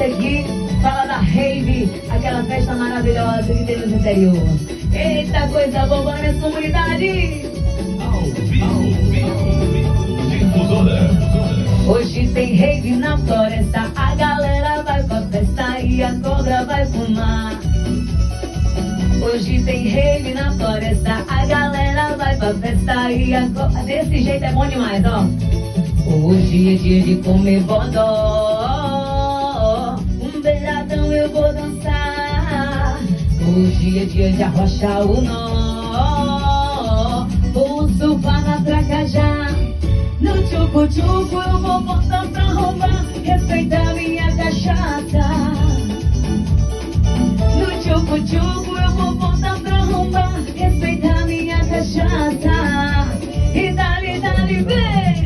seguir, fala da rave, aquela festa maravilhosa que tem no interior. Eita, coisa boa nessa comunidade! Hoje tem rave na floresta, a galera vai pra festa e a cobra vai fumar. Hoje tem rave na floresta, a galera vai pra festa e a cobra... Desse jeito é bom demais, ó. Hoje é dia de comer bodó, um beiradão eu vou dançar. Hoje é dia de arrochar o nó, vou surfar na Tracajá. No tchucu-tchucu eu vou botar pra roubar, respeitar minha cachaça. No tchucu-tchucu eu vou botar pra roubar, respeitar minha cachaça. E dali, dali, vem!